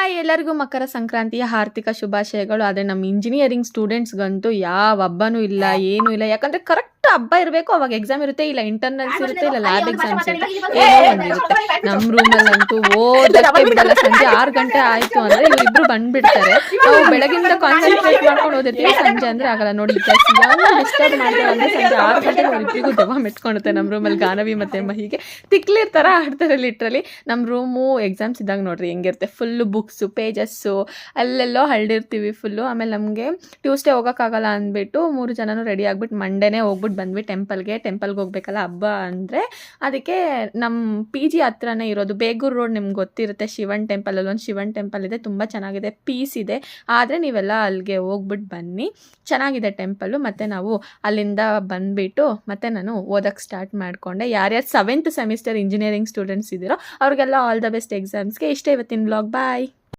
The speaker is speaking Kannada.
ಹಾಯ್ ಎಲ್ಲರಿಗೂ ಮಕರ ಸಂಕ್ರಾಂತಿಯ ಹಾರ್ದಿಕ ಶುಭಾಶಯಗಳು. ಆದರೆ ನಮ್ಮ ಇಂಜಿನಿಯರಿಂಗ್ ಸ್ಟೂಡೆಂಟ್ಸ್ಗಂತೂ ಯಾವ ಹಬ್ಬನೂ ಇಲ್ಲ, ಏನೂ ಇಲ್ಲ. ಯಾಕಂದರೆ ಕರೆಕ್ಟ್ ಹಬ್ಬ ಇರಬೇಕು, ಅವಾಗ ಎಕ್ಸಾಮ್ ಇರುತ್ತೆ, ಇಲ್ಲ ಇಂಟರ್ನಲ್ಸ್ ಇರುತ್ತೆ, ಇಲ್ಲ ಲ್ಯಾಬ್ ಎಕ್ಸಾಮ್ಸ್ ಇರುತ್ತೆ, ಏನೋ ಒಂದಿರುತ್ತೆ. ನಮ್ಮ ರೂಮಲ್ಲಂತೂ ಓದಕ್ಕೆ ಬಿಡಲ್ಲ. ಸಂಜೆ 6 ಗಂಟೆ ಆಯಿತು ಅಂದರೆ ಇವರಿಬ್ಬರು ಬಂದುಬಿಡ್ತಾರೆ. ನಾವು ಬೆಳಗಿಂದ ಕಾನ್ಸಂಟ್ರೇಟ್ ಮಾಡ್ಕೊಂಡು ಓದಿರ್ತೀವಿ, ಸಂಜೆ ಅಂದರೆ ಆಗಲ್ಲ ನೋಡಿ. ಡಿಸ್ಟರ್ಬ್ ಮಾಡ್ತಾರೆ ಅಂದರೆ ಸಂಜೆ 6 ಗಂಟೆಗೆ ಅವರಿಬ್ಬರಿಗೂ ದೆವ್ವ ಮೆಟ್ಕೊಳುತ್ತೆ. ನಮ್ಮ ರೂಮಲ್ಲಿ ಗಾನವಿ ಮತ್ತು ಮಹಿಗೆ ತಿಕ್ಲಿರ್ ಥರ ಆಡ್ತಾರೆ ಲಿಟ್ರಲಿ. ನಮ್ಮ ರೂಮು ಎಕ್ಸಾಮ್ಸ್ ಇದ್ದಾಗ ನೋಡ್ರಿ ಹೆಂಗಿರುತ್ತೆ, ಫುಲ್ಲು ಬುಕ್ಸು ಪೇಜಸ್ಸು ಅಲ್ಲೆಲ್ಲೋ ಹರಡಿರ್ತೀವಿ ಫುಲ್ಲು. ಆಮೇಲೆ ನಮಗೆ ಟ್ಯೂಸ್ಡೇ ಹೋಗೋಕ್ಕಾಗಲ್ಲ ಅಂದ್ಬಿಟ್ಟು 3 ಜನನೂ ರೆಡಿ ಆಗಿಬಿಟ್ಟು ಮಂಡೇನೇ ಹೋಗ್ಬಿಟ್ಟು ಬಂದ್ವಿ ಟೆಂಪಲ್ಗೆ ಹೋಗ್ಬೇಕಲ್ಲ ಹಬ್ಬ ಅಂದರೆ. ಅದಕ್ಕೆ ನಮ್ಮ ಪಿ ಜಿ ಹತ್ರನೇ ಇರೋದು ಬೇಗೂರು ರೋಡ್, ನಿಮ್ಗೆ ಗೊತ್ತಿರುತ್ತೆ, ಶಿವನ್ ಟೆಂಪಲ್, ಅಲ್ಲೊಂದು ಶಿವನ್ ಟೆಂಪಲ್ ಇದೆ, ತುಂಬ ಚೆನ್ನಾಗಿದೆ, ಪೀಸ್ ಇದೆ. ಆದರೆ ನೀವೆಲ್ಲ ಅಲ್ಲಿಗೆ ಹೋಗ್ಬಿಟ್ಟು ಬನ್ನಿ, ಚೆನ್ನಾಗಿದೆ ಟೆಂಪಲ್ಲು. ಮತ್ತು ನಾವು ಅಲ್ಲಿಂದ ಬಂದುಬಿಟ್ಟು ಮತ್ತೆ ನಾನು ಓದೋಕ್ಕೆ ಸ್ಟಾರ್ಟ್ ಮಾಡಿಕೊಂಡೆ. ಯಾರ್ಯಾರು 7th ಸೆಮಿಸ್ಟರ್ ಇಂಜಿನಿಯರಿಂಗ್ ಸ್ಟೂಡೆಂಟ್ಸ್ ಇದ್ದೀರೋ ಅವ್ರಿಗೆಲ್ಲ ಆಲ್ ದ ಬೆಸ್ಟ್ ಎಕ್ಸಾಮ್ಸ್ಗೆ. ಇಷ್ಟೇ ಇವತ್ತಿನ ವ್ಲಾಗ್. ಬಾಯ್.